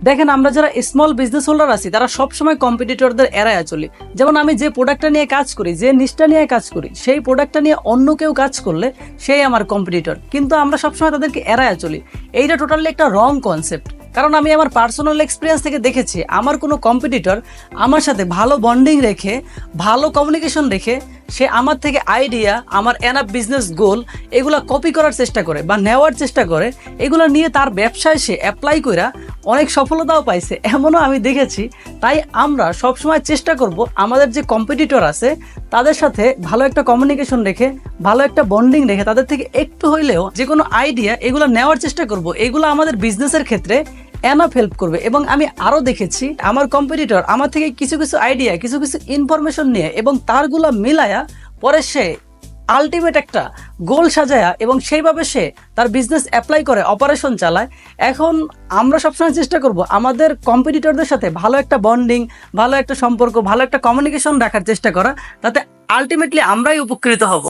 দেখেন আমরা যারা স্মল বিজনেস হোল্ডার আছি তারা সবসময় কম্পিটিটরদের এড়ায় চলি। যেমন আমি যে প্রোডাক্টটা নিয়ে কাজ করি, যে নিশটা নিয়ে কাজ করি, সেই প্রোডাক্টটা নিয়ে অন্য কেউ কাজ করলে সেই আমার কম্পিটিটর, কিন্তু আমরা সবসময় তাদেরকে এড়ায় চলি। এইটা টোটালি একটা রং কনসেপ্ট। কারণ আমি আমার পার্সোনাল এক্সপিরিয়েন্স থেকে দেখেছি আমার কোনো কম্পিটিটর আমার সাথে ভালো বন্ডিং রেখে, ভালো কমিউনিকেশন রেখে সে আমার থেকে আইডিয়া, আমার এনাফ বিজনেস গোল এগুলা কপি করার চেষ্টা করে বা নেওয়ার চেষ্টা করে, এগুলো নিয়ে তার ব্যবসায় সে অ্যাপ্লাই কইরা অনেক সফলতাও পাইছে, এমনও আমি দেখেছি। তাই আমরা সবসময় চেষ্টা করব আমাদের যে কম্পিটিটর আছে তাদের সাথে ভালো একটা কমিউনিকেশন রেখে, ভালো একটা বন্ডিং রেখে তাদের থেকে একটু হইলেও যে কোনো আইডিয়া এগুলো নেওয়ার চেষ্টা করব। এগুলো আমাদের বিজনেসের ক্ষেত্রে এনাফ হেল্প করবে। এবং আমি আরো দেখেছি আমার কম্পিটিটর আমার থেকে কিছু কিছু আইডিয়া, কিছু কিছু ইনফরমেশন নিয়ে এবং তারগুলা মিলায়া পরে সে আলটিমেট একটা গোল সাজায়া এবং সেইভাবে সে তার বিজনেস অ্যাপ্লাই করে, অপারেশন চালায়। এখন আমরা সবসময় চেষ্টা করব আমাদের কম্পিটিটরদের সাথে ভালো একটা বন্ডিং, ভালো একটা সম্পর্ক, ভালো একটা কমিউনিকেশন রাখার চেষ্টা করা, তাতে আলটিমেটলি আমরাই উপকৃত হব।